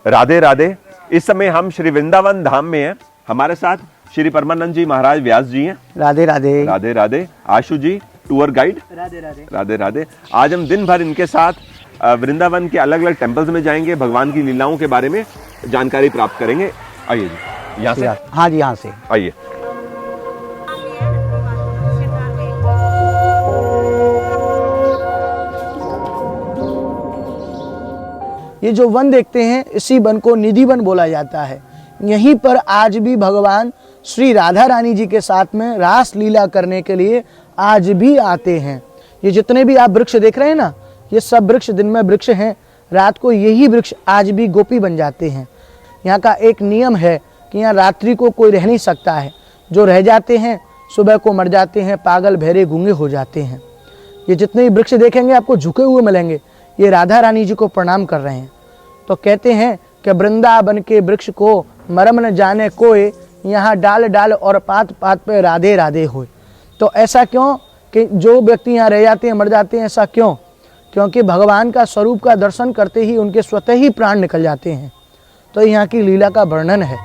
राधे राधे। इस समय हम श्री वृंदावन धाम में हैं। हमारे साथ श्री परमानंद जी महाराज व्यास जी हैं। राधे राधे। राधे राधे। आशु जी टूर गाइड। राधे राधे। राधे राधे। आज हम दिन भर इनके साथ वृंदावन के अलग अलग टेम्पल्स में जाएंगे, भगवान की लीलाओं के बारे में जानकारी प्राप्त करेंगे। आइए जी, यहाँ से। हाँ जी, यहाँ से आइए। ये जो वन देखते हैं, इसी वन को निधि वन बोला जाता है। यहीं पर आज भी भगवान श्री राधा रानी जी के साथ में रास लीला करने के लिए आज भी आते हैं। ये जितने भी आप वृक्ष देख रहे हैं ना, ये सब वृक्ष दिन में वृक्ष हैं, रात को यही वृक्ष आज भी गोपी बन जाते हैं। यहाँ का एक नियम है कि यहाँ रात्रि को कोई रह नहीं सकता है। जो रह जाते हैं सुबह को मर जाते हैं, पागल बहरे गूंगे हो जाते हैं। ये जितने भी वृक्ष देखेंगे आपको झुके हुए मिलेंगे, ये राधा रानी जी को प्रणाम कर रहे हैं। तो कहते हैं कि वृंदावन के वृक्ष को मरम न जाने कोई, यहाँ डाल डाल और पात पात पे राधे राधे होए। तो ऐसा क्यों कि जो व्यक्ति यहाँ रह जाते हैं मर जाते हैं, ऐसा क्यों? क्योंकि भगवान का स्वरूप का दर्शन करते ही उनके स्वतः ही प्राण निकल जाते हैं। तो यहाँ की लीला का वर्णन है।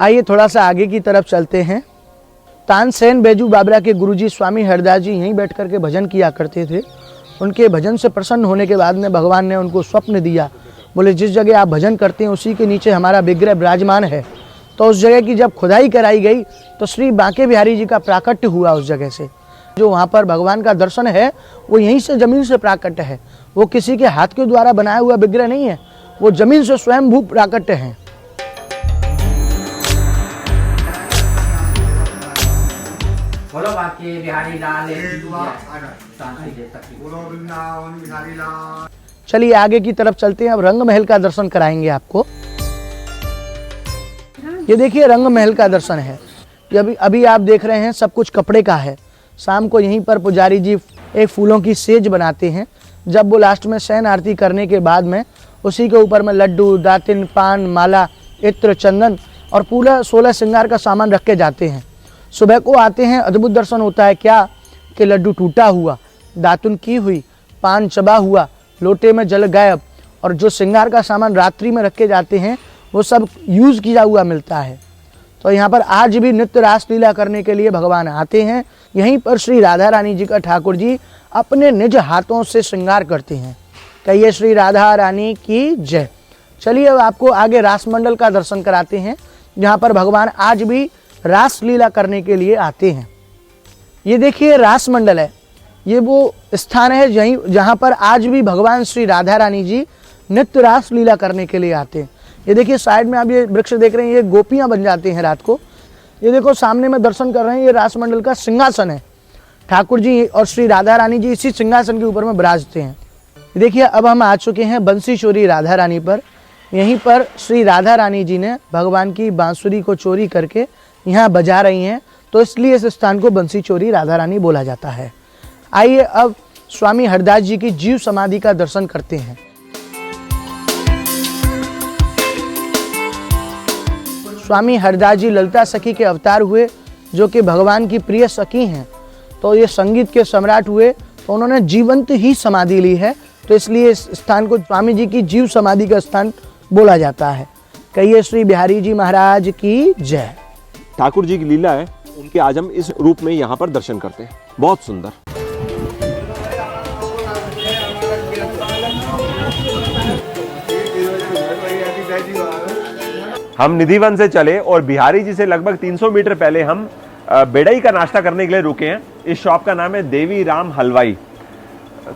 आइए थोड़ा सा आगे की तरफ चलते हैं। तानसेन बैजू बाबरा के गुरुजी स्वामी हरदास जी यहीं बैठ करके भजन किया करते थे। उनके भजन से प्रसन्न होने के बाद में भगवान ने उनको स्वप्न दिया। बोले जिस जगह आप भजन करते हैं उसी के नीचे हमारा विग्रह विराजमान है। तो उस जगह की जब खुदाई कराई गई तो श्री बांके बिहारी जी का प्राकट्य हुआ उस जगह से। जो वहाँ पर भगवान का दर्शन है वो यहीं से जमीन से प्राकट्य है। वो किसी के हाथ के द्वारा बनाया हुआ विग्रह नहीं है, वो जमीन से स्वयंभू प्राकट्य है। बोलो बांके बिहारी लाल। चलिए आगे की तरफ चलते हैं। अब रंग महल का दर्शन कराएंगे आपको। ये देखिए रंग महल का दर्शन है। ये अभी आप देख रहे हैं सब कुछ कपड़े का है। शाम को यहीं पर पुजारी जी एक फूलों की सेज बनाते हैं। जब वो लास्ट में शयन आरती करने के बाद में उसी के ऊपर में लड्डू, दातिन, पान, माला, इत्र, चंदन और पूरा 16 श्रृंगार का सामान रख के जाते हैं। सुबह को आते हैं, अद्भुत दर्शन होता है। क्या कि लड्डू टूटा हुआ, दातुन की हुई, पान चबा हुआ, लोटे में जल गायब, और जो श्रृंगार का सामान रात्रि में रखे जाते हैं वो सब यूज किया हुआ मिलता है। तो यहाँ पर आज भी नित्य रासलीला करने के लिए भगवान आते हैं। यहीं पर श्री राधा रानी जी का ठाकुर जी अपने निज हाथों से श्रृंगार करते हैं। कहिए श्री राधा रानी की जय। चलिए अब आपको आगे रास मंडल का दर्शन कराते हैं, जहाँ पर भगवान आज भी रासलीला करने के लिए आते हैं। ये देखिए रास मंडल है। ये वो स्थान है जहाँ पर आज भी भगवान श्री राधा रानी जी नित्य रासलीला करने के लिए आते हैं। ये देखिए साइड में आप ये वृक्ष देख रहे हैं, ये गोपियां बन जाती हैं रात को। ये देखो सामने में दर्शन कर रहे हैं, ये रास मंडल का सिंहासन है। ठाकुर जी और श्री राधा रानी जी इसी सिंहासन के ऊपर में विराजते हैं। देखिए अब हम आ चुके हैं बंसी चोरी राधा रानी पर। यहीं पर श्री राधा रानी जी ने भगवान की बांसुरी को चोरी करके यहाँ बजा रही हैं, तो इसलिए इस स्थान को बंसी चोरी राधा रानी बोला जाता है। आइए अब स्वामी हरदास जी की जीव समाधि का दर्शन करते हैं। स्वामी हरदास जी ललिता सखी के अवतार हुए, जो कि भगवान की प्रिय सखी हैं। तो ये संगीत के सम्राट हुए, तो उन्होंने जीवंत ही समाधि ली है, तो इसलिए इस स्थान को स्वामी जी की जीव समाधि का स्थान बोला जाता है। कहिए श्री बिहारी जी महाराज की जय। ठाकुर जी की लीला है, उनके आज हम इस रूप में यहाँ पर दर्शन करते हैं। बहुत सुंदर। हम निधिवन से चले और बिहारी जी से लगभग 300 मीटर पहले हम बेड़ई का नाश्ता करने के लिए रुके हैं। इस शॉप का नाम है देवी राम हलवाई।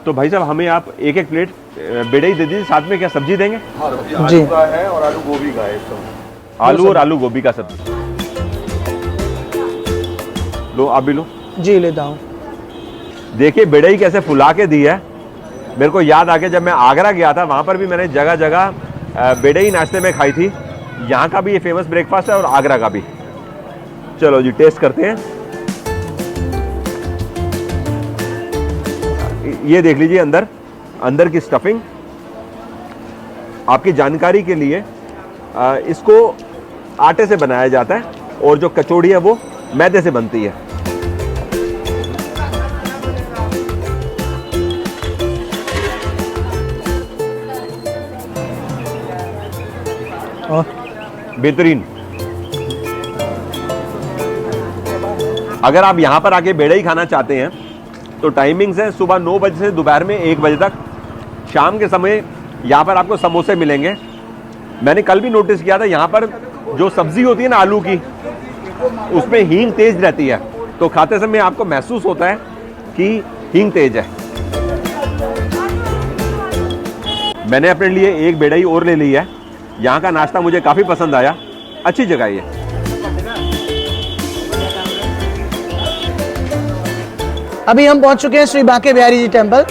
तो भाई साहब हमें आप एक एक प्लेट बेड़ई दे दीजिए, साथ में क्या सब्जी देंगे? आलू का है और आलू गोभी का है। आलू और आलू गोभी का सब्जी लो, आप भी लो। जी लेता हूँ। देखिए बेड़ई कैसे फुला के दी है। मेरे को याद आ गया जब मैं आगरा गया था, वहां पर भी मैंने जगह जगह बेड़ई नाश्ते में खाई थी। यहाँ का भी ये फेमस ब्रेकफास्ट है और आगरा का भी। चलो जी टेस्ट करते हैं। ये देख लीजिए अंदर की स्टफिंग। आपकी जानकारी के लिए इसको आटे से बनाया जाता है और जो कचौड़ी है वो मैदे से बनती है। और बेहतरीन। अगर आप यहाँ पर आके बेड़ा ही खाना चाहते हैं तो टाइमिंग्स है सुबह 9 बजे से दोपहर में 1 बजे तक। शाम के समय यहाँ पर आपको समोसे मिलेंगे। मैंने कल भी नोटिस किया था यहाँ पर जो सब्जी होती है ना आलू की, उसमें हींग तेज रहती है, तो खाते समय आपको महसूस होता है कि हींग तेज है। मैंने अपने लिए एक बेड़ई और ले ली है। यहाँ का नाश्ता मुझे काफी पसंद आया, अच्छी जगह है ये। अभी हम पहुंच चुके हैं श्री बांके बिहारी जी टेम्पल।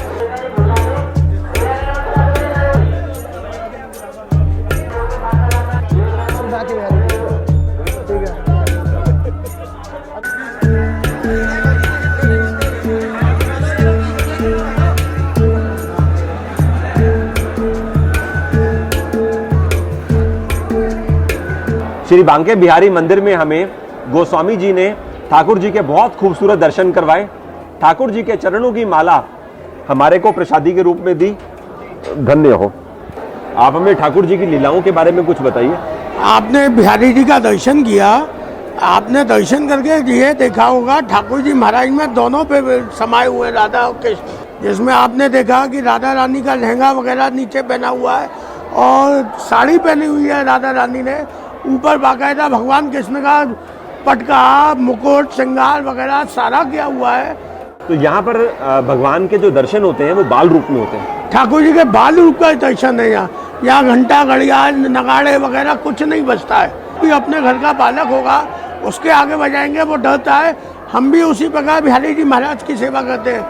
श्री बांके बिहारी मंदिर में हमें गोस्वामी जी ने ठाकुर जी के बहुत खूबसूरत दर्शन करवाए। ठाकुर जी के चरणों की माला हमारे को प्रसादी के रूप में दी। धन्य हो। आप हमें ठाकुर जी की लीलाओं के बारे में कुछ बताइए। आपने बिहारी जी का दर्शन किया, आपने दर्शन करके ये देखा होगा ठाकुर जी महाराज में दोनों पे समाये हुए राधा और कृष्ण, जिसमें आपने देखा कि राधा रानी का लहंगा वगैरह नीचे पहना हुआ है और साड़ी पहनी हुई है राधा रानी ने, ऊपर बाकायदा भगवान कृष्ण का पटका मुकुट श्रृंगार वगैरह सारा किया हुआ है। तो यहाँ पर भगवान के जो दर्शन होते हैं वो बाल रूप में होते हैं। ठाकुर जी के बाल रूप का दर्शन है यहाँ घंटा घड़ियाल नगाड़े वगैरह कुछ नहीं बजता है। भी अपने घर का बालक होगा उसके आगे बजाएंगे वो डरता है। हम भी उसी प्रकार बिहारी जी महाराज की सेवा करते हैं।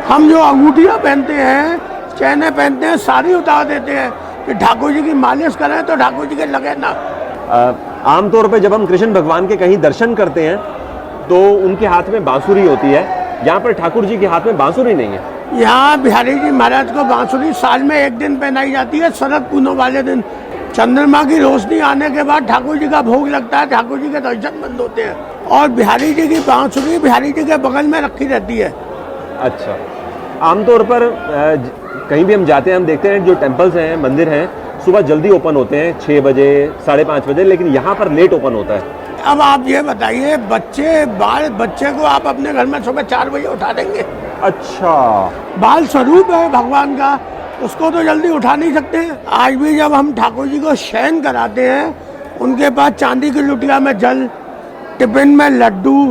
हम जो अंगूठियाँ पहनते हैं, चैने पहनते हैं, सारी उतार देते हैं कि ठाकुर जी की मालिश करें तो ठाकुर जी के लगे ना। आमतौर पर जब हम कृष्ण भगवान के कहीं दर्शन करते हैं तो उनके हाथ में बांसुरी होती है, यहाँ पर ठाकुर जी के हाथ में बांसुरी नहीं है। यहाँ बिहारी जी महाराज को बांसुरी साल में एक दिन पहनाई जाती है, शरद पूर्णिमा वाले दिन। चंद्रमा की रोशनी आने के बाद ठाकुर जी का भोग लगता है, ठाकुर जी के दर्शन बंद होते हैं और बिहारी जी की बांसुरी बिहारी जी के बगल में रखी रहती है। अच्छा, आमतौर पर कहीं भी हम जाते हैं हम देखते हैं जो टेम्पल्स हैं, मंदिर हैं, सुबह जल्दी ओपन होते हैं 6 बजे 5:30 बजे, लेकिन यहाँ पर लेट ओपन होता है। अब आप ये बताइए, बच्चे को आप अपने घर में सुबह 4 बजे उठा देंगे? अच्छा, बाल स्वरूप है भगवान का, उसको तो जल्दी उठा नहीं सकते। आज भी जब हम ठाकुर जी को शयन कराते हैं, उनके पास चांदी की लुटिया में जल, टिफिन में लड्डू,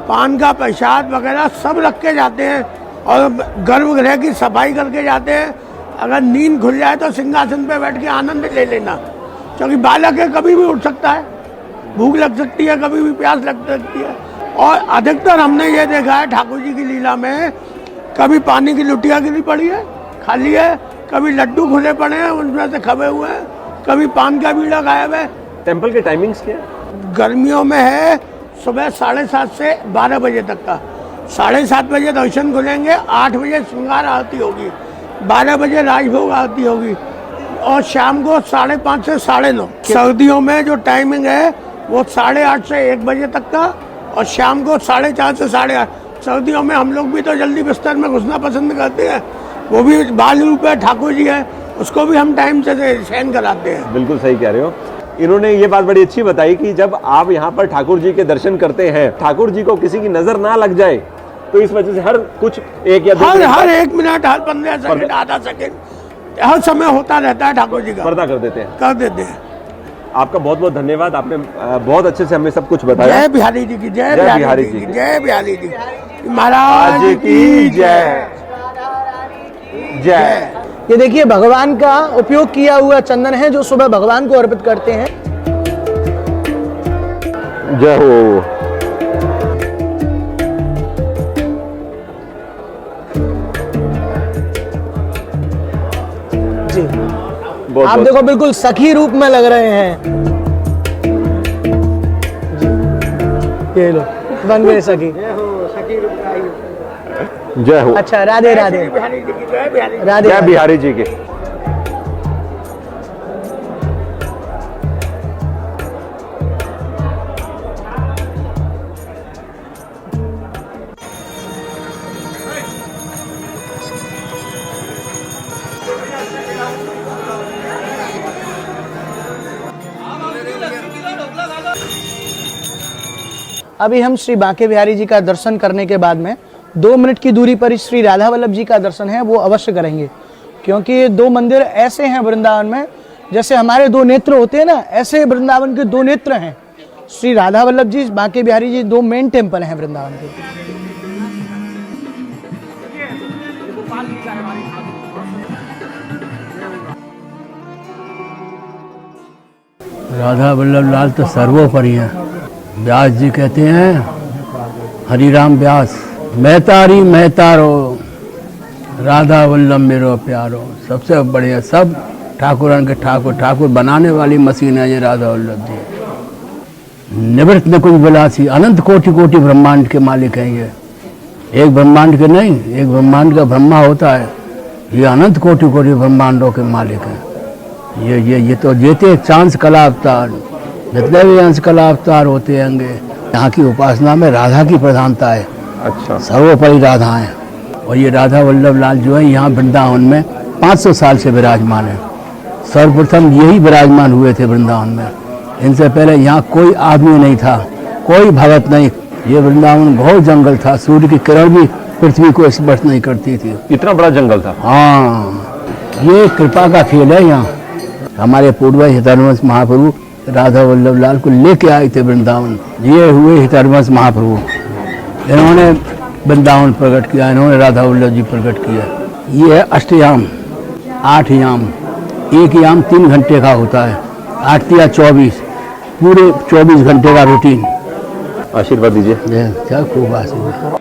पान का प्रसाद वगैरह सब रख के जाते हैं और गर्भगृह की सफाई करके जाते हैं। अगर नींद खुल जाए तो सिंहासन पे बैठ के आनंद ले लेना, क्योंकि बालक है, कभी भी उठ सकता है, भूख लग सकती है, कभी भी प्यास लग सकती है। और अधिकतर हमने ये देखा है ठाकुर जी की लीला में, कभी पानी की लुटिया गिरी पड़ी है खाली है, कभी लड्डू खुले पड़े हैं उनमें से खबे हुए हैं, कभी पान का बीड़ा गायब है। टेम्पल के टाइमिंग्स क्या है? गर्मियों में है सुबह 7:30 से 12 बजे तक का। 7:30 बजे दर्शन खुलेंगे, 8 बजे श्रृंगार आरती होगी, 12 बजे राजभोग आरती होगी और शाम को 5:30 से 9:30। सर्दियों में जो टाइमिंग है वो 8:30 से 1 बजे तक का और शाम को 4:30 से 8:30। सर्दियों में हम लोग भी तो जल्दी बिस्तर में घुसना पसंद करते हैं, वो भी बाल रूप है ठाकुर जी है, उसको भी हम टाइम से शयन कराते हैं। बिल्कुल सही कह रहे हो। इन्होंने ये बात बड़ी अच्छी बताई कि जब आप यहाँ पर ठाकुर जी के दर्शन करते हैं, ठाकुर जी को किसी की नजर ना लग जाए, तो इस वजह से हर कुछ 1 या 2 हर 1 मिनट, हर 15 सेकंड, आधा सेकंड, हर समय होता रहता है ठाकुर जी का, पर्दा कर देते हैं। कर देते हैं। आपका बहुत बहुत धन्यवाद, आपने बहुत अच्छे से हमें सब कुछ बताया। जय बिहारी जी की, जय बिहारी जी की, जय बिहारी जी महाराज की जय जय। ये देखिए भगवान का उपयोग किया हुआ चंदन है जो सुबह भगवान को अर्पित करते हैं। जय हो। जी, बहुत आप बहुत देखो बिल्कुल सखी रूप में लग रहे हैं। जी, ये लो बन गए सखी। जय हो। अच्छा, राधे राधे, बिहारी जी की, जय बिहारी, राधे जय राधे। बिहारी जी के। अभी हम श्री बांके बिहारी जी का दर्शन करने के बाद में 2 मिनट की दूरी पर ही श्री राधा वल्लभ जी का दर्शन है वो अवश्य करेंगे, क्योंकि ये 2 मंदिर ऐसे हैं वृंदावन में, जैसे हमारे 2 नेत्र होते हैं ना, ऐसे वृंदावन के 2 नेत्र हैं। श्री राधा वल्लभ जी, बांके बिहारी जी 2 मेन टेम्पल हैं वृंदावन के। राधा वल्लभ लाल तो सर्वोपरि है। व्यास जी कहते हैं, हरिराम व्यास, मैं तारी मैं तारो, राधा वल्लभ मेरो प्यारो। सबसे बढ़िया, सब ठाकुरन के ठाकुर, ठाकुर बनाने वाली मशीन है ये राधा वल्लभ जी। निवृत्त निकुंज विलासी, अनंत कोटि कोटि ब्रह्मांड के मालिक हैं ये। एक ब्रह्मांड के नहीं, एक ब्रह्मांड का ब्रह्मा होता है, ये अनंत कोटि कोटि ब्रह्मांडों के मालिक हैं। ये तो जेते चांस कला अवतार, जितने भी अंश कला अवतार होते होंगे, यहाँ की उपासना में राधा की प्रधानता है। अच्छा, सर्वोपरि राधा है। और ये राधा वल्लभ लाल जो है यहाँ वृंदावन में 500 साल से विराजमान है। सर्वप्रथम यही विराजमान हुए थे वृंदावन में। इनसे पहले यहाँ कोई आदमी नहीं था, कोई भगत नहीं। ये वृंदावन बहुत जंगल था, सूर्य की किरण भी पृथ्वी को स्पर्श नहीं करती थी। इतना बड़ा जंगल था। हाँ, ये कृपा का खेल है। यहाँ हमारे पूर्वज हितरवंश महाप्रभु राधा वल्लभ लाल को लेके आए थे वृंदावन। ये हुए हितरवंश महाप्रभु, इन्होंने वृंदावन प्रकट किया, इन्होंने राधा वल्लभ जी प्रकट किया। ये है अष्टयाम, 8 याम। एक याम 3 घंटे का होता है, 8 या 24, पूरे 24 घंटे का रूटीन। आशीर्वाद दीजिए। क्या खूब आशीर्वाद।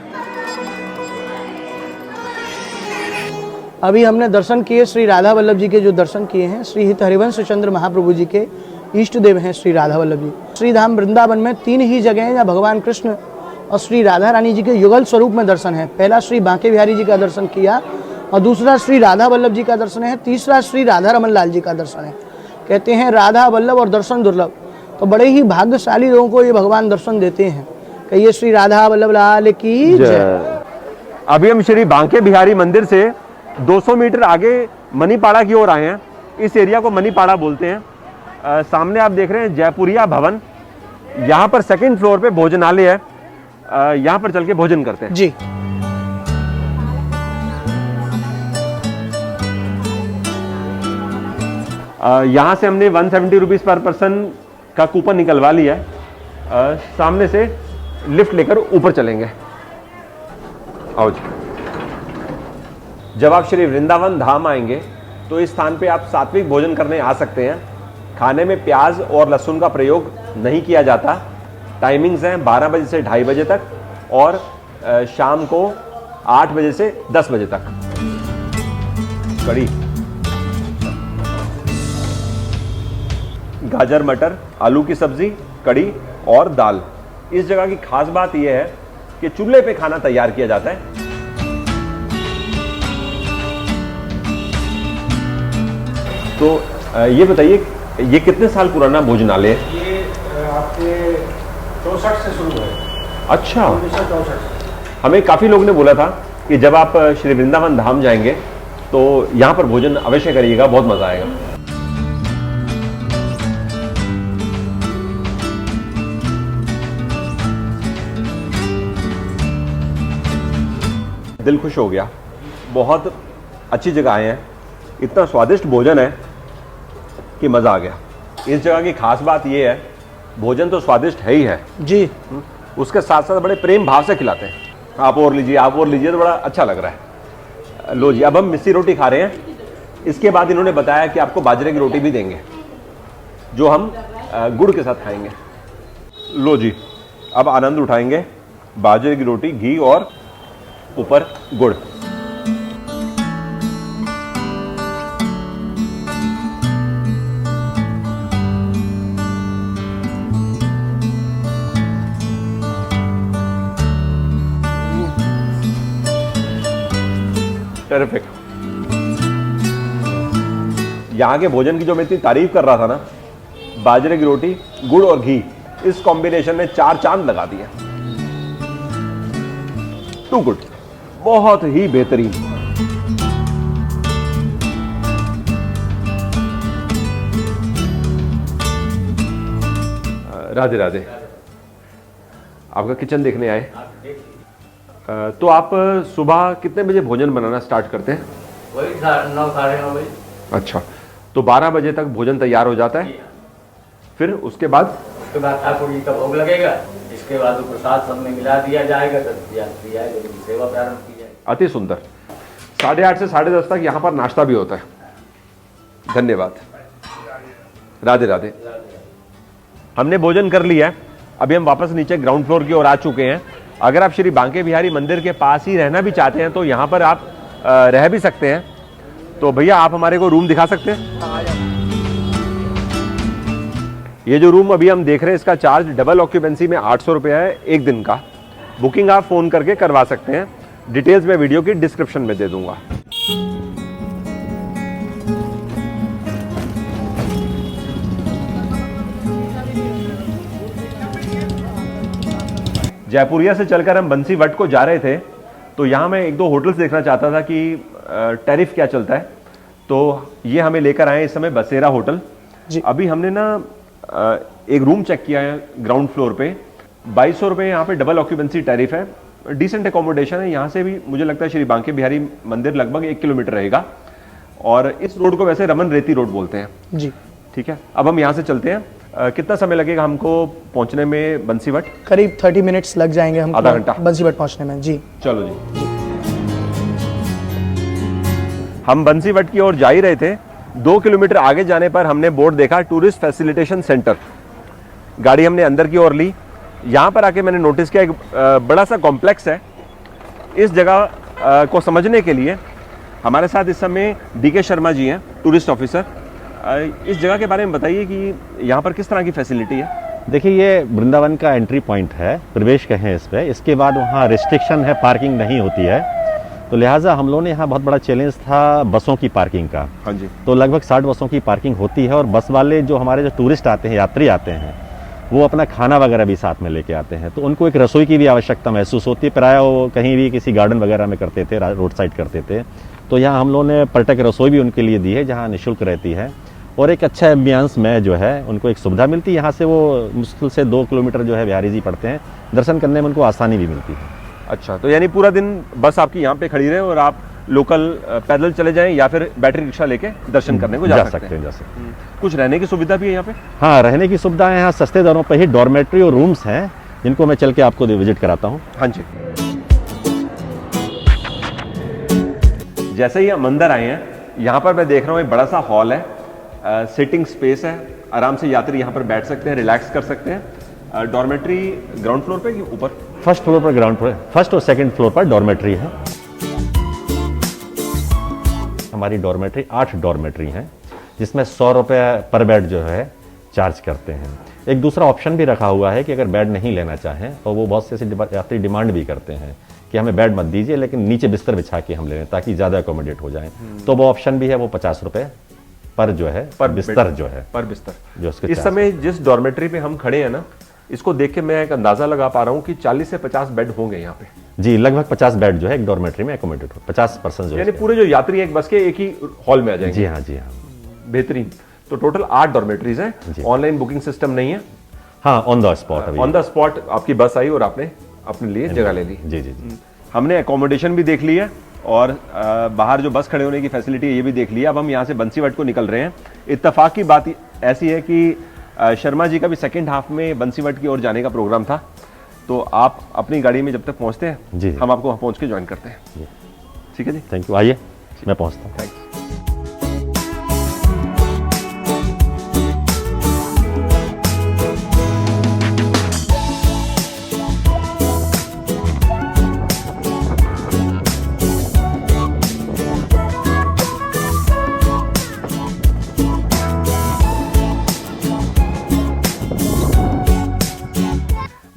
अभी हमने दर्शन किए श्री राधा वल्लभ जी के, जो दर्शन किए हैं श्री हित हरिवंश चंद्र महाप्रभु जी के इष्ट देव हैं श्री राधा वल्लभ जी। श्री धाम वृंदावन में 3 ही जगह हैं जहाँ भगवान कृष्ण और श्री राधा रानी जी के युगल स्वरूप में दर्शन है। पहला श्री बांके बिहारी जी का दर्शन किया, और दूसरा श्री राधा वल्लभ जी का दर्शन है, तीसरा श्री राधा रमन लाल जी का दर्शन है। कहते हैं राधा वल्लभ और दर्शन दुर्लभ, तो बड़े ही भाग्यशाली लोगों को ये भगवान दर्शन देते हैं। कहिए श्री राधा वल्लभ लाल की जय। अभी हम श्री बांके बिहारी मंदिर से 200 मीटर आगे मनीपाड़ा की ओर आए हैं। इस एरिया को मनीपाड़ा बोलते हैं। सामने आप देख रहे हैं जयपुरिया भवन, यहाँ पर 2nd फ्लोर पे भोजनालय है। यहाँ पर चल के भोजन करते हैं जी। यहाँ से हमने 170 रुपीज़ पर पर्सन का कूपन निकलवा लिया है। सामने से लिफ्ट लेकर ऊपर चलेंगे। आओ जी। जब आप श्री वृंदावन धाम आएंगे तो इस स्थान पे आप सात्विक भोजन करने आ सकते हैं। खाने में प्याज और लहसुन का प्रयोग नहीं किया जाता। टाइमिंग्स हैं 12 बजे से 2:30 बजे तक और शाम को 8 बजे से 10 बजे तक। कड़ी, गाजर मटर आलू की सब्जी, कड़ी और दाल। इस जगह की खास बात यह है कि चूल्हे पे खाना तैयार किया जाता है। तो ये बताइए, ये कितने साल पुराना भोजनालय है? ये आपके 64 से शुरू है। अच्छा, 1964। हमें काफी लोगों ने बोला था कि जब आप श्री वृंदावन धाम जाएंगे तो यहाँ पर भोजन अवश्य करिएगा, बहुत मजा आएगा। दिल खुश हो गया। बहुत अच्छी जगह आए हैं, इतना स्वादिष्ट भोजन है कि मज़ा आ गया। इस जगह की खास बात यह है, भोजन तो स्वादिष्ट है ही है जी, उसके साथ साथ बड़े प्रेम भाव से खिलाते हैं। आप और लीजिए, आप और लीजिए, तो बड़ा अच्छा लग रहा है। लो जी, अब हम मिस्सी रोटी खा रहे हैं। इसके बाद इन्होंने बताया कि आपको बाजरे की रोटी भी देंगे, जो हम गुड़ के साथ खाएंगे। लो जी, अब आनंद उठाएंगे बाजरे की रोटी, घी और ऊपर गुड़। टेरिफिक। यहाँ के भोजन की जो मैं इतनी तारीफ कर रहा था ना, बाजरे की रोटी, गुड़ और घी, इस कॉम्बिनेशन ने 4 चांद लगा दिए। टू गुड, बहुत ही बेहतरीन। राधे राधे। आपका किचन देखने आए। तो आप सुबह कितने बजे भोजन बनाना स्टार्ट करते हैं? वही 9 साढ़े 9 बजे। अच्छा, तो 12 बजे तक भोजन तैयार हो जाता है, फिर उसके बाद ठाकुर जी का भोग लगेगा, इसके बाद प्रसाद सब में मिला दिया जाएगा, सेवा प्रारंभ की जाएगी। अति सुंदर। 8:30 से 10:30 तक यहाँ पर नाश्ता भी होता है। धन्यवाद, राधे राधे। हमने भोजन कर लिया है, अभी हम वापस नीचे ग्राउंड फ्लोर की ओर आ चुके हैं। अगर आप श्री बांके बिहारी मंदिर के पास ही रहना भी चाहते हैं तो यहाँ पर आप रह भी सकते हैं। तो भैया आप हमारे को रूम दिखा सकते हैं? ये जो रूम अभी हम देख रहे हैं इसका चार्ज डबल ऑक्यूपेंसी में 800 रुपया है एक दिन का। बुकिंग आप फोन करके करवा सकते हैं, डिटेल्स मैं वीडियो की डिस्क्रिप्शन में दे दूंगा। जयपुरिया से चलकर हम बंसी वट को जा रहे थे, तो यहाँ मैं 1-2 होटल्स देखना चाहता था कि टैरिफ क्या चलता है। तो ये हमें लेकर आए इस समय बसेरा होटल जी। अभी हमने ना एक रूम चेक किया है ग्राउंड फ्लोर पे, 2200 रुपये यहाँ पे डबल ऑक्यूपेंसी टैरिफ है। डिसेंट एकोमोडेशन है। यहाँ से भी मुझे लगता है श्री बांके बिहारी मंदिर लगभग 1 किलोमीटर रहेगा, और इस रोड को वैसे रमन रेती रोड बोलते हैं जी। ठीक है, अब हम यहाँ से चलते हैं। कितना समय लगेगा हमको पहुँचने में बंसीवट? करीब 30 मिनट्स लग जाएंगे हमको आधा घंटा बंसीवट पहुंचने में। जी चलो जी। हम बंसीवट की ओर जा ही रहे थे, 2 किलोमीटर आगे जाने पर हमने बोर्ड देखा टूरिस्ट फैसिलिटेशन सेंटर। गाड़ी हमने अंदर की ओर ली। यहाँ पर आके मैंने नोटिस किया एक बड़ा सा कॉम्प्लेक्स है। इस जगह को समझने के लिए हमारे साथ इस समय DK शर्मा जी हैं, टूरिस्ट ऑफिसर। इस जगह के बारे में बताइए कि यहाँ पर किस तरह की फैसिलिटी है? देखिए, ये वृंदावन का एंट्री पॉइंट है, प्रवेश कहें इस पे। इसके बाद वहाँ रिस्ट्रिक्शन है, पार्किंग नहीं होती है, तो लिहाजा हम लोगों ने यहाँ बहुत बड़ा चैलेंज था बसों की पार्किंग का। हाँ जी। तो लगभग 60 बसों की पार्किंग होती है, और बस वाले जो हमारे जो टूरिस्ट आते हैं, यात्री आते हैं, वो अपना खाना वगैरह भी साथ में लेके आते हैं, तो उनको एक रसोई की भी आवश्यकता महसूस होती है। प्रायः वो कहीं भी किसी गार्डन वगैरह में करते थे, रोड साइड करते थे, तो यहाँ हम लोगों ने पर्यटक रसोई भी उनके लिए दी है, जहाँ निःशुल्क रहती है, और एक अच्छा एम्बियंस में जो है उनको एक सुविधा मिलती है। यहाँ से वो मुश्किल से 2 किलोमीटर जो है बिहारी जी पड़ते हैं, दर्शन करने में उनको आसानी भी मिलती है। अच्छा, तो यानी पूरा दिन बस आपकी यहाँ पे खड़ी रहे और आप लोकल पैदल चले जाएं या फिर बैटरी रिक्शा लेके दर्शन करने को जा सकते हैं। कुछ रहने की सुविधा भी है यहाँ पे? हाँ, रहने की सुविधा है यहाँ सस्ते दरों पर ही। डॉर्मेट्री और रूम्स हैं, जिनको मैं चल के आपको विजिट कराता हूँ। हाँ जी। जैसे ही हम अंदर आए हैं, यहाँ पर मैं देख रहा हूँ एक बड़ा सा हॉल है, सिटिंग स्पेस है, आराम से यात्री यहाँ पर बैठ सकते हैं, रिलैक्स कर सकते हैं। डॉर्मेट्री ग्राउंड फ्लोर पे कि ऊपर? फर्स्ट फ्लोर पर ग्राउंड फ्लोर, फर्स्ट और सेकंड फ्लोर पर डॉर्मेट्री है। हमारी डॉर्मेट्री 8 डॉर्मेट्री हैं, जिसमें 100 रुपये पर बेड जो है चार्ज करते हैं। एक दूसरा ऑप्शन भी रखा हुआ है कि अगर बेड नहीं लेना चाहें, और वो बहुत से यात्री डिमांड भी करते हैं कि हमें बेड मत दीजिए, लेकिन नीचे बिस्तर बिछा के हम ले लें ताकि ज़्यादा अकोमोडेट हो जाएं, तो वो ऑप्शन भी है। वो 50 रुपये पर जो है पर बिस्तर जो है, पर बिस्तर जो उसके इस समय जिस डॉर्मेट्री पे हम खड़े हैं ना, इसको देख के मैं एक अंदाजा लगा पा रहा हूँ कि 40 से 50 बेड होंगे यहाँ पे। जी, लगभग 50 बेड जो है एक डॉर्मेट्री में अकोमोडेट हो, 50% जो यानी पूरे जो यात्री एक बस के एक ही हॉल में आ जाएंगे। जी हाँ, जी हाँ। बेहतरीन। तो टोटल 8 डॉर्मेटरीज हैं। ऑनलाइन बुकिंग सिस्टम नहीं है? हाँ, on the spot. On the spot आपकी बस आई और आपने अपने लिए जगह ले ली। जी जी जी। हमने एकोमोडेशन भी देख ली है, और बाहर जो बस खड़े होने की फैसिलिटी है ये भी देख लिया। अब हम यहाँ से बंसीवट को निकल रहे हैं। इत्तेफाक की बात ऐसी है कि शर्मा जी का भी सेकंड हाफ में बंसीवट की ओर जाने का प्रोग्राम था, तो आप अपनी गाड़ी में जब तक पहुँचते हैं जी, हम आपको वहाँ पहुँच के ज्वाइन करते हैं। ठीक है जी, थैंक यू। आइए, मैं पहुँचता हूँ। थैंक्स।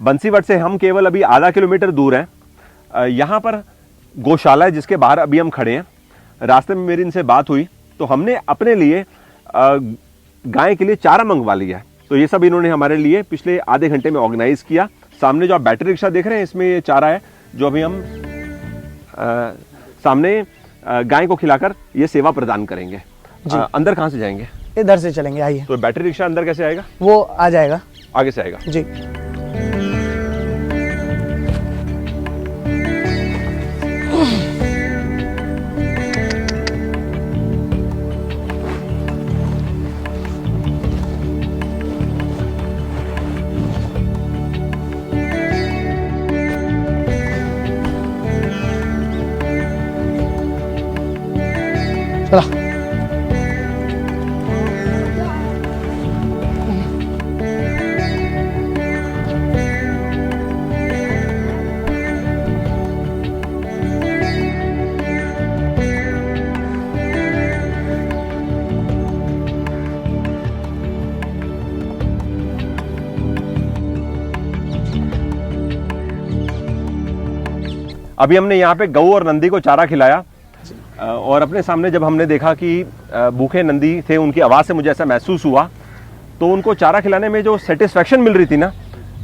बंसीवट से हम केवल अभी आधा किलोमीटर दूर हैं। यहाँ पर गौशाला है जिसके बाहर अभी हम खड़े हैं। रास्ते में मेरी इनसे बात हुई तो हमने अपने लिए गाय के लिए चारा मंगवा लिया है। तो ये सब इन्होंने हमारे लिए पिछले आधे घंटे में ऑर्गेनाइज किया। सामने जो आप बैटरी रिक्शा देख रहे हैं इसमें ये चारा है जो अभी हम सामने गाय को खिलाकर ये सेवा प्रदान करेंगे। अंदर कहाँ से जाएंगे? इधर से चलेंगे, आइए। तो बैटरी रिक्शा अंदर कैसे आएगा? वो आ जाएगा, आगे से आएगा जी। अभी हमने यहाँ पे गऊ और नंदी को चारा खिलाया और अपने सामने जब हमने देखा कि भूखे नंदी थे, उनकी आवाज़ से मुझे ऐसा महसूस हुआ, तो उनको चारा खिलाने में जो सेटिस्फैक्शन मिल रही थी ना,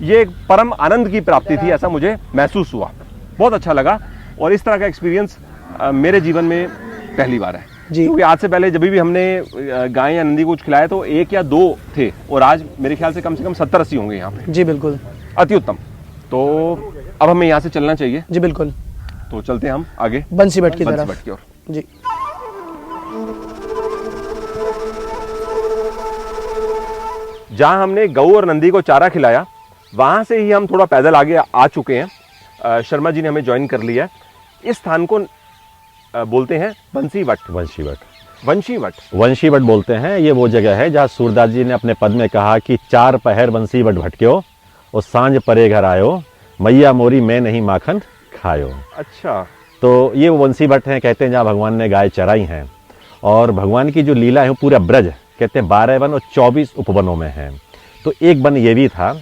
ये एक परम आनंद की प्राप्ति थी, ऐसा मुझे महसूस हुआ। बहुत अच्छा लगा और इस तरह का एक्सपीरियंस मेरे जीवन में पहली बार है जी। क्योंकि आज से पहले जब भी हमने गाय या नंदी को कुछ खिलाया तो 1 या 2 थे और आज मेरे ख्याल से कम 70-80 होंगे यहाँ पे। जी बिल्कुल, अति उत्तम। तो अब हमें यहाँ से चलना चाहिए। जी बिल्कुल, तो चलते हैं हम आगे बंसीबट की तरफ। बंसीबट की ओर। जी। जहाँ हमने गऊ और नंदी को चारा खिलाया वहाँ से ही हम थोड़ा पैदल आगे आ चुके हैं। शर्मा जी ने हमें ज्वाइन कर लिया है। इस स्थान को बोलते हैं बंसीवट। वंशीवट बोलते हैं। ये वो जगह है जहाँ सूरदास जी ने अपने पद में कहा कि 4 पहर बंसीवट भटक्यो और सांझ परे घर आयो, मैया मोरी मैं नहीं माखन खायो। अच्छा, तो ये वो वंशीवट हैं, कहते हैं जहाँ भगवान ने गाय चराई हैं। और भगवान की जो लीला है वो पूरा ब्रज, कहते हैं 12 वन और 24 उपवनों में है। तो एक वन ये भी था।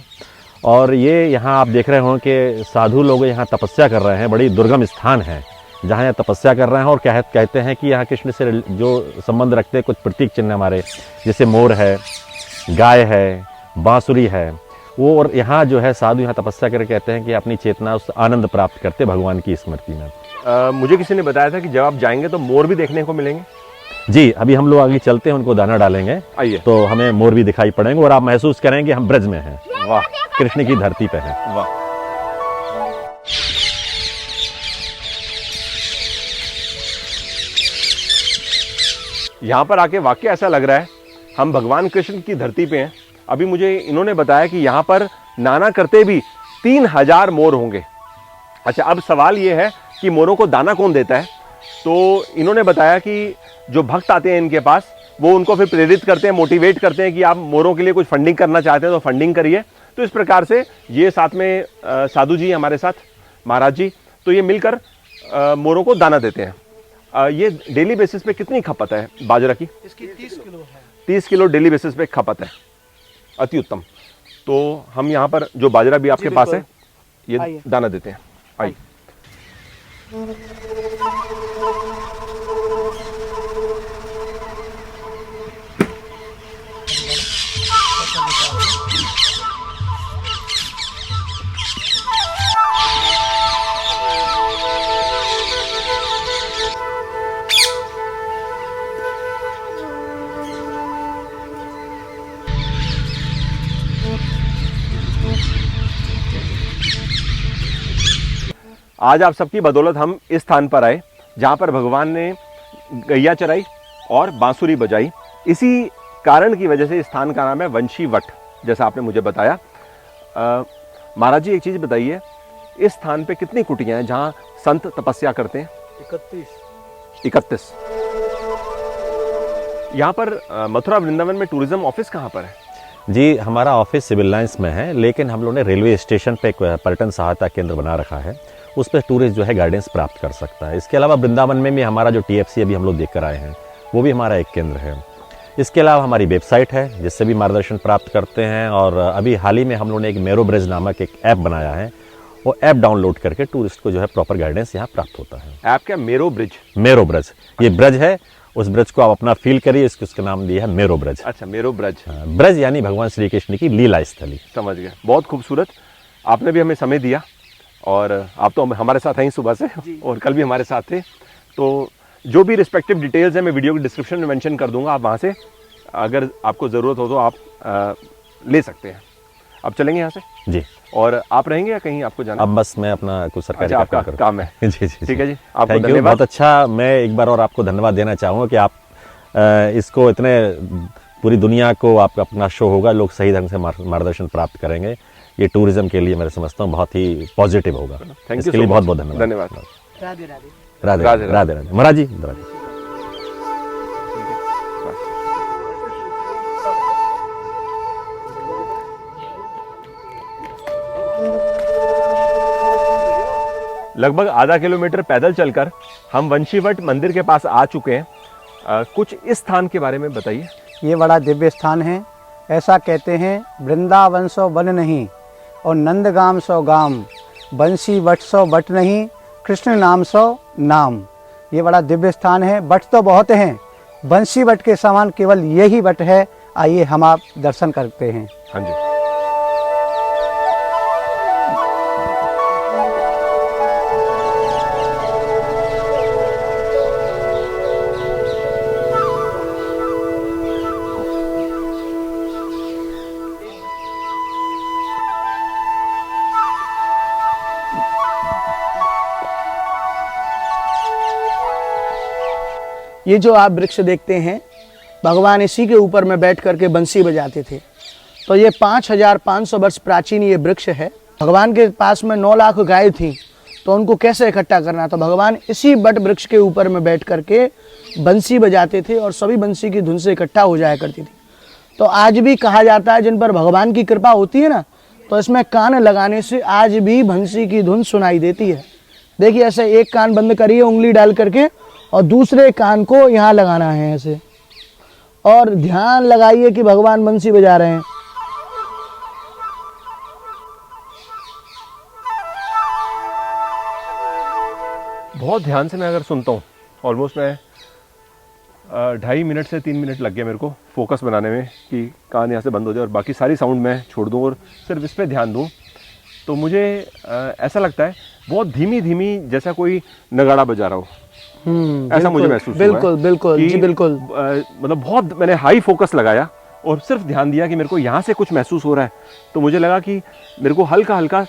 और ये यहाँ आप देख रहे हो कि साधु लोग यहाँ तपस्या कर रहे हैं। बड़ी दुर्गम स्थान है जहाँ यहाँ तपस्या कर रहे हैं। और कहते हैं कि यहाँ कृष्ण से जो संबंध रखते हैं कुछ प्रतीक चिन्ह हमारे, जैसे मोर है, गाय है, बांसुरी है, वो। और यहाँ जो है साधु यहाँ तपस्या करके कहते हैं कि अपनी चेतना उस आनंद प्राप्त करते भगवान की स्मृति में। मुझे किसी ने बताया था कि जब आप जाएंगे तो मोर भी देखने को मिलेंगे। जी, अभी हम लोग आगे चलते हैं, उनको दाना डालेंगे। आइए। तो हमें मोर भी दिखाई पड़ेंगे और आप महसूस करेंगे हम ब्रज में हैं। वाह, कृष्ण की धरती पे हैं। वाह। यहाँ पर आके वाकई ऐसा लग रहा है हम भगवान कृष्ण की धरती पे हैं। अभी मुझे इन्होंने बताया कि यहाँ पर नाना करते भी 3000 मोर होंगे। अच्छा, अब सवाल ये है कि मोरों को दाना कौन देता है? तो इन्होंने बताया कि जो भक्त आते हैं इनके पास, वो उनको फिर प्रेरित करते हैं, मोटिवेट करते हैं कि आप मोरों के लिए कुछ फंडिंग करना चाहते हैं तो फंडिंग करिए। तो इस प्रकार से ये साथ में साधु जी हमारे साथ, महाराज जी, तो ये मिलकर मोरों को दाना देते हैं। ये डेली बेसिस पे कितनी खपत है बाजरा की? इसकी 30 किलो है। 30 किलो डेली बेसिस पे खपत है। अति उत्तम। तो हम यहाँ पर जो बाजरा भी आपके पास है ये दाना देते हैं। आइए। आज आप सबकी बदौलत हम इस स्थान पर आए जहाँ पर भगवान ने गैया चराई और बांसुरी बजाई। इसी कारण की वजह से इस स्थान का नाम है वंशीवट, जैसा आपने मुझे बताया। महाराज जी, एक चीज़ बताइए, इस स्थान पे कितनी कुटियाँ हैं जहाँ संत तपस्या करते हैं? 31। यहाँ पर मथुरा वृंदावन में टूरिज्म ऑफिस कहाँ पर है? जी, हमारा ऑफिस सिविल लाइंस में है, लेकिन हम लोगों ने रेलवे स्टेशन पे एक पर्यटन सहायता केंद्र बना रखा है। उस पर टूरिस्ट जो है गाइडेंस प्राप्त कर सकता है। इसके अलावा वृंदावन में भी हमारा जो TFC अभी हम लोग देख कर आए हैं वो भी हमारा एक केंद्र है। इसके अलावा हमारी वेबसाइट है जिससे भी मार्गदर्शन प्राप्त करते हैं। और अभी हाल ही में हम लोगों ने एक मेरो ब्रज नामक एक ऐप बनाया है। वो ऐप डाउनलोड करके टूरिस्ट को जो है प्रॉपर गाइडेंस यहाँ प्राप्त होता है। ऐप क्या? मेरो ब्रिज। मेरो ब्रज, ये ब्रज है, उस ब्रज को आप अपना फील करिए। इसका नाम दिया है मेरो ब्रज। अच्छा, मेरो ब्रज। ब्रज यानी भगवान श्री कृष्ण की लीला स्थली। समझ गया। बहुत खूबसूरत। आपने भी हमें समय दिया और आप तो हमारे साथ हैं सुबह से और कल भी हमारे साथ थे। तो जो भी रिस्पेक्टिव डिटेल्स हैं मैं वीडियो के डिस्क्रिप्शन में मेंशन कर दूंगा। आप वहाँ से अगर आपको ज़रूरत हो तो आप ले सकते हैं। अब चलेंगे यहाँ से जी। और आप रहेंगे या कहीं आपको जाना? अब बस मैं अपना कुछ सरकारी आपका काम है। जी जी, ठीक है जी, आपको धन्यवाद। बहुत अच्छा। मैं एक बार और आपको धन्यवाद देना चाहूँगा कि आप इसको इतने पूरी दुनिया को आप अपना शो होगा, लोग सही ढंग से मार्गदर्शन प्राप्त करेंगे। ये टूरिज्म के लिए मैं समझता हूँ बहुत ही पॉजिटिव होगा। इसके लिए बहुत बहुत धन्यवाद। धन्यवाद। राधे राधे। राधे राधे राधे राधे। महाराज जी, राधे। लगभग आधा किलोमीटर पैदल चलकर हम वंशीवट मंदिर के पास आ चुके हैं। कुछ इस स्थान के बारे में बताइए। ये बड़ा दिव्य स्थान है। ऐसा कहते हैं, वृंदावन सो वन नहीं और नंदगाम सो गाम, बंसी वट सो बट नहीं, कृष्ण नाम सो नाम। ये बड़ा दिव्य स्थान है। वट तो बहुत हैं, बंसी वट के समान केवल यही वट है। आइए हम आप दर्शन करते हैं। हाँ जी। ये जो आप वृक्ष देखते हैं, भगवान इसी के ऊपर में बैठ करके बंसी बजाते थे। तो ये 5500 वर्ष प्राचीन ये वृक्ष है। भगवान के पास में 9 लाख गाय थी, तो उनको कैसे इकट्ठा करना, तो भगवान इसी बट वृक्ष के ऊपर में बैठ करके बंसी बजाते थे और सभी बंसी की धुन से इकट्ठा हो जाया करती थी। तो आज भी कहा जाता है जिन पर भगवान की कृपा होती है ना, तो इसमें कान लगाने से आज भी बंसी की धुन सुनाई देती है। देखिए ऐसे एक कान बंद करिए उंगली डाल करके और दूसरे कान को यहाँ लगाना है ऐसे, और ध्यान लगाइए कि भगवान बंसी बजा रहे हैं। बहुत ध्यान से मैं अगर सुनता हूँ, ऑलमोस्ट मैं 2.5 मिनट से 3 मिनट लग गए मेरे को फोकस बनाने में कि कान यहाँ से बंद हो जाए और बाकी सारी साउंड मैं छोड़ दूँ और सिर्फ इस पे ध्यान दूँ। तो मुझे ऐसा लगता है बहुत धीमी धीमी जैसा कोई नगाड़ा बजा रहा हो, ऐसा मुझे महसूस हुआ है। बिल्कुल बिल्कुल जी बिल्कुल। मतलब बहुत मैंने हाई फोकस लगाया और सिर्फ ध्यान दिया कि मेरे को यहाँ से कुछ महसूस हो रहा है, तो मुझे लगा कि मेरे को हल्का हल्का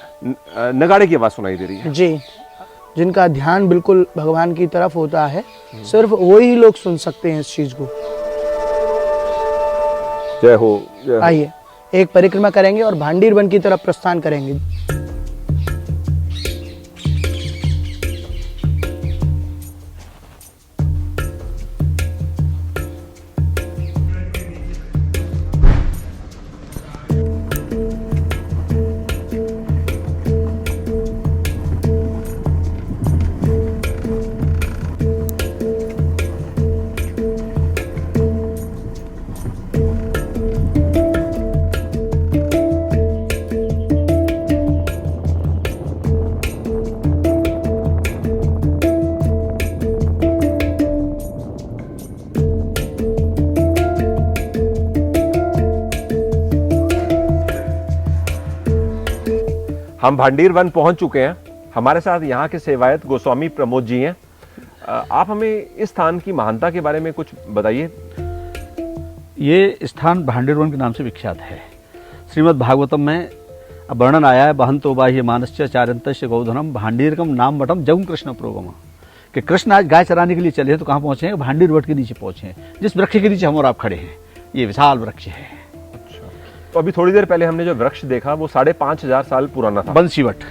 नगाड़े की आवाज़ सुनाई दे रही है। जी, जिनका ध्यान बिल्कुल भगवान की तरफ होता है, सिर्फ वही लोग सुन सकते हैं इस चीज को। जय हो, जय हो। आइए एक परिक्रमा करेंगे और भांडीर वन की तरफ प्रस्थान करेंगे। हम भांडीर वन पहुंच चुके हैं। हमारे साथ यहाँ के सेवायत गोस्वामी प्रमोद जी हैं। आप हमें इस स्थान की महानता के बारे में कुछ बताइए। ये स्थान भांडीर वन के नाम से विख्यात है। श्रीमद् भागवतम में वर्णन आया है, बहंतो बाह्य मानस्य चारंतस्य गौधनम भांडीरकम नाम वटम जगम कृष्ण प्रोगम, कि कृष्ण आज गाय चराने के लिए चले हैं तो कहाँ पहुंचे हैं? भांडीर वट के नीचे पहुंचे हैं, जिस वृक्ष के नीचे हम और आप खड़े हैं। ये विशाल वृक्ष है। तो अभी थोड़ी देर पहले हमने जो वृक्ष देखा वो 5500 साल पुराना था। बंसी वट।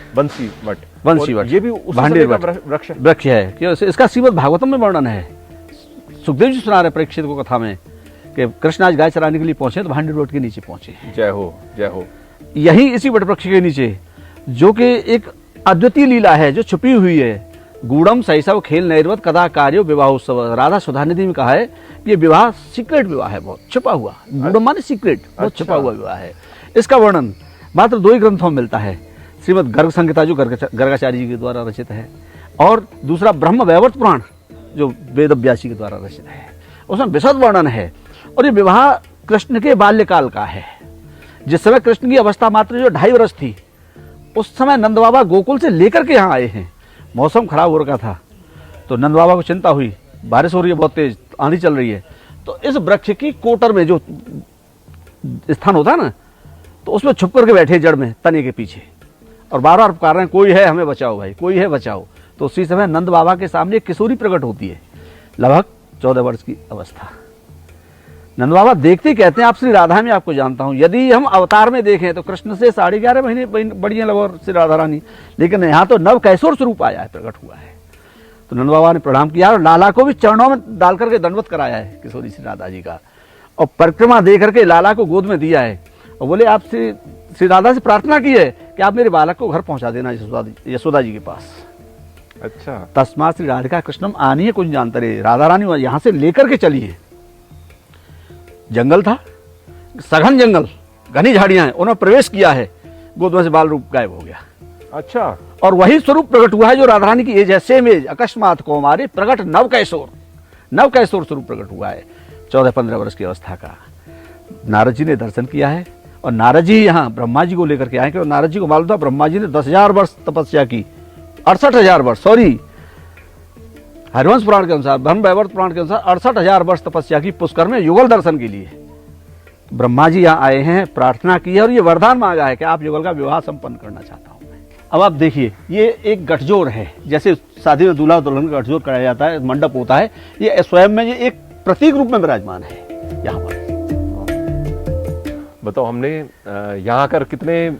ये भी उस भांडीर समय का वृक्ष है कि इसका श्रीमद् भागवतम में वर्णन है। सुखदेव जी सुना रहे परीक्षित को कथा में कि कृष्ण आज गाय चराने के लिए पहुंचे तो भांडीर वट के नीचे पहुंचे। जय हो, जय हो। यही इसी वट वृक्ष के नीचे जो कि एक अद्वितीय लीला है जो छुपी हुई है। गूढ़म शैशव खेल नैर्वत कदा कार्यो विवाहोत्सव। राधा सुधानिधि में कहा है ये विवाह सीक्रेट विवाह है, बहुत छुपा हुआ। गूढ़म माने सीक्रेट, बहुत छुपा हुआ विवाह है। इसका वर्णन मात्र 2 ही ग्रंथों में मिलता है। श्रीमद् गर्ग संहिता जो गर्गाचार्य जी के द्वारा रचित है, और दूसरा ब्रह्म वैवर्त पुराण जो वेद व्यासी के द्वारा रचित है, उसमें विशद वर्णन है। और ये विवाह कृष्ण के बाल्यकाल का है। जिस समय कृष्ण की अवस्था मात्र जो 2.5 वर्ष थी, उस समय नंद बाबा गोकुल से लेकर के यहाँ आए हैं। मौसम खराब हो रखा था, तो नंद बाबा को चिंता हुई, बारिश हो रही है, बहुत तेज आंधी चल रही है। तो इस वृक्ष की कोटर में जो स्थान होता है ना, तो उसमें छुप करके बैठे जड़ में तने के पीछे, और बार बार पुकार रहे हैं कोई है हमें बचाओ भाई, कोई है बचाओ। तो उसी समय नंद बाबा के सामने एक किशोरी प्रकट होती है, लगभग 14 वर्ष की अवस्था। नंद बाबा देखते ही कहते हैं आप श्री राधा में आपको जानता हूं। यदि हम अवतार में देखें तो कृष्ण से 11.5 महीने बड़ी है लगभग श्री राधा रानी, लेकिन यहाँ तो नव कैशोर स्वरूप आया है, प्रकट हुआ है। तो नंद बाबा ने प्रणाम किया और लाला को भी चरणों में डाल करके दंडवत कराया है किशोरी श्री राधा जी का, और परिक्रमा दे करके लाला को गोद में दिया है और बोले आप श्री राधा से प्रार्थना की है कि आप मेरे बालक को घर पहुंचा देना यशोदा जी के पास। अच्छा। तस्मात् श्री राधिका कृष्णम आनी है कुछ जानते रहे। राधा रानी यहाँ से लेकर के चली है। जंगल था, सघन जंगल, घनी झाड़ियां हैं, उन्होंने प्रवेश किया है, गोद में से बाल रूप गायब हो गया। अच्छा, और वही स्वरूप प्रकट हुआ है जो राधा रानी की एज है, सेम एज, अकस्मात कौमारे प्रकट नव कैशोर स्वरूप प्रकट हुआ है 14-15 वर्ष की अवस्था का। नारद जी ने दर्शन किया है और नारद जी यहाँ ब्रह्मा जी को लेकर के आए, क्योंकि नारद जी को मालूम था ब्रह्मा जी ने 10,000 वर्ष तपस्या की, 68,000 वर्ष, सॉरी हरिवंश पुराण के अनुसार, ब्रह्म वैवर्त पुराण के अनुसार 68,000 वर्ष तपस्या की पुष्कर में युगल दर्शन के लिए। ब्रह्मा जी यहाँ आए हैं, प्रार्थना की है और ये वरदान मांगा है कि आप युगल का विवाह संपन्न करना चाहता हूं मैं। अब आप देखिए, ये एक गठजोड़ है, जैसे शादी में दूल्हा दुल्हन का गठजोड़ कराया जाता है, मंडप होता है, ये स्वयं में ये एक प्रतीक रूप में विराजमान है यहाँ पर। बताओ, हमने यहाँ आकर कितने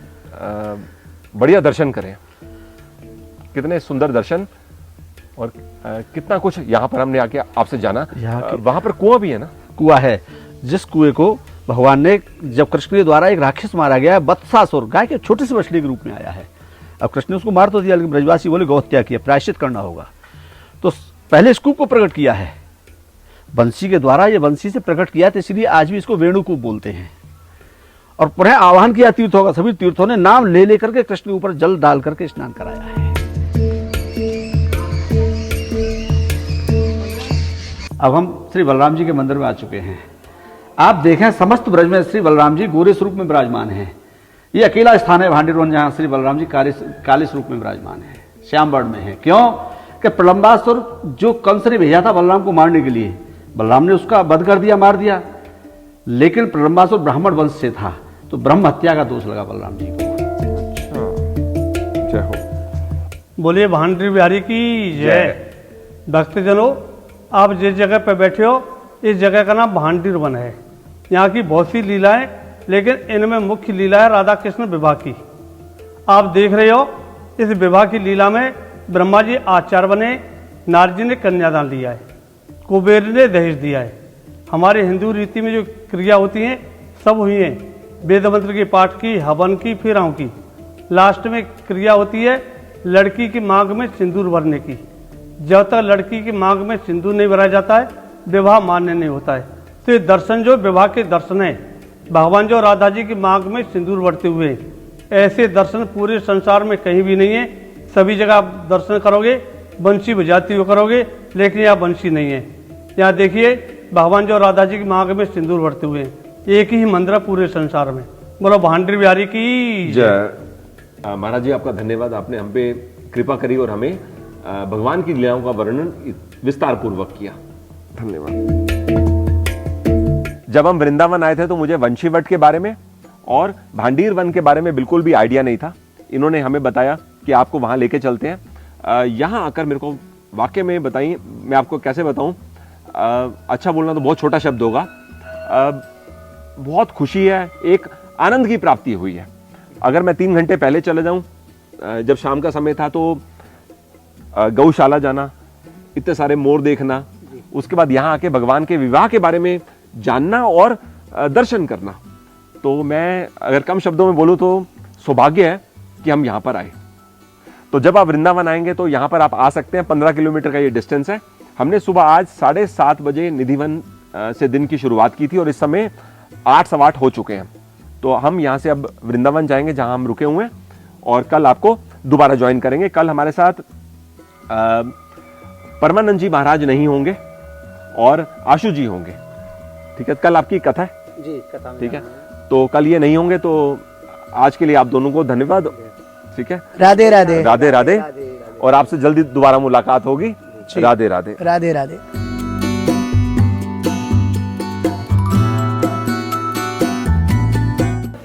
बढ़िया दर्शन करें, कितने सुंदर दर्शन, और कितना कुछ यहाँ पर हमने आके आपसे जाना। वहां पर कुआं भी है ना? कुआं है, जिस कुएं को भगवान ने, जब कृष्ण के द्वारा एक राक्षस मारा गया है, बत्सासुर, गाय के छोटी सी मछली के रूप में आया है। अब कृष्ण ने उसको मार तो दिया, लेकिन ब्रजवासी बोले गौ हत्या किया, प्रायश्चित करना होगा, तो पहले इस कूप को प्रकट किया है बंसी के द्वारा, ये बंसी से प्रकट किया, तो इसलिए आज भी इसको वेणुकूप बोलते हैं। और पुनः आह्वान किया तीर्थों का, सभी तीर्थों ने नाम ले लेकर के कृष्ण के ऊपर जल डाल करके स्नान कराया है। अब हम श्री बलराम जी के मंदिर में आ चुके हैं। आप देखें, समस्त ब्रज में श्री बलराम जी गोरे स्वरूप में विराजमान हैं। ये अकेला स्थान है भांडीर वन जहां श्री बलराम जी काले स्वरूप में विराजमान है, श्याम वर्ण में है। क्यों कि प्रलंबासुर जो कंस ने भेजा था बलराम को मारने के लिए, बलराम ने उसका वध कर दिया, मार दिया, लेकिन प्रलंबासुर ब्राह्मण वंश से था, तो ब्रह्म हत्या का दोष लगा बलराम जी को। जय हो। बोलिए भांडीर बिहारी की जय। भक्तजनों, आप जिस जगह पर बैठे हो, इस जगह का नाम भांडीर वन है। यहाँ की बहुत सी लीलाएं, लेकिन इनमें मुख्य लीला है राधा कृष्ण विवाह की। आप देख रहे हो, इस विवाह की लीला में ब्रह्मा जी आचार्य बने, नारद जी ने कन्यादान लिया है, कुबेर ने दहेज दिया है। हमारे हिंदू रीति में जो क्रिया होती हैं सब हुई हैं, वेद मंत्र के पाठ की, हवन की, फेराओं की। लास्ट में क्रिया होती है लड़की की मांग में सिंदूर भरने की। जब तक लड़की की मांग में सिंदूर नहीं भरा जाता है, विवाह मान्य नहीं होता है। तो ये दर्शन जो विवाह के दर्शन है, भगवान जो राधा जी की मांग में सिंदूर भरते हुए, ऐसे दर्शन पूरे संसार में कहीं भी नहीं है। सभी जगह आप दर्शन करोगे, बंसी बजाती हुए करोगे, लेकिन यहाँ बंसी नहीं है। यहाँ देखिए, भगवान जो राधा जी की मांग में सिंदूर भरते हुए, एक ही मंदिर पूरे संसार में। बोलो भांडीर बिहारी की जय। महाराज जी, आपका धन्यवाद, आपने हम पे कृपा करी और हमें भगवान की लीलाओं का वर्णन विस्तार पूर्वक किया। धन्यवाद। जब हम वृंदावन आए थे तो मुझे वंशीवट के बारे में और भांडीर वन के बारे में बिल्कुल भी आइडिया नहीं था। इन्होंने हमें बताया कि आपको वहां लेके चलते हैं। यहां आकर मेरे को वाकई में बताइए, मैं आपको कैसे बताऊं, अच्छा बोलना तो बहुत छोटा शब्द होगा, बहुत खुशी है, एक आनंद की प्राप्ति हुई है। अगर मैं 3 घंटे पहले चले जाऊं, जब शाम का समय था, तो गौशाला जाना, इतने सारे मोर देखना, उसके बाद यहाँ आके भगवान के विवाह के बारे में जानना और दर्शन करना, तो मैं अगर कम शब्दों में बोलूं तो सौभाग्य है कि हम यहाँ पर आए। तो जब आप वृंदावन आएंगे तो यहाँ पर आप आ सकते हैं। 15 किलोमीटर का ये डिस्टेंस है। हमने सुबह आज 7:30 बजे निधिवन से दिन की शुरुआत की थी और इस समय 8 सवा 8 हो चुके हैं। तो हम यहाँ से अब वृंदावन जाएंगे जहाँ हम रुके हुए हैं, और कल आपको दोबारा ज्वाइन करेंगे। कल हमारे साथ परमानंद जी महाराज नहीं होंगे और आशु जी होंगे। ठीक है, कल आपकी कथा है जी, कथा। ठीक है, तो कल ये नहीं होंगे। तो आज के लिए आप दोनों को धन्यवाद। ठीक है, राधे राधे। राधे राधे, और आपसे जल्दी दोबारा मुलाकात होगी। राधे राधे। राधे राधे।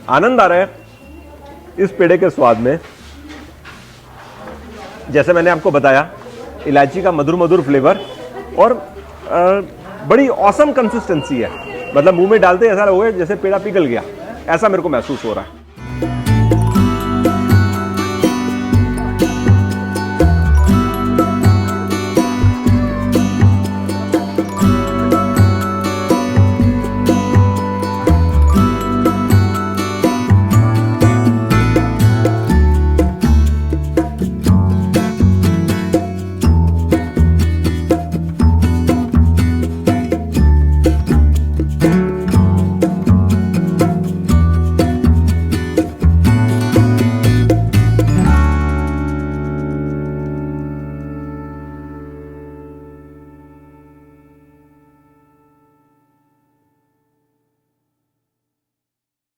आनंद आ रहा है इस पेड़े के स्वाद में। जैसे मैंने आपको बताया, इलायची का मधुर मधुर फ्लेवर और बड़ी ऑसम कंसिस्टेंसी है। मतलब मुंह में डालते ऐसा लगे जैसे पेड़ा पिघल गया, ऐसा मेरे को महसूस हो रहा है।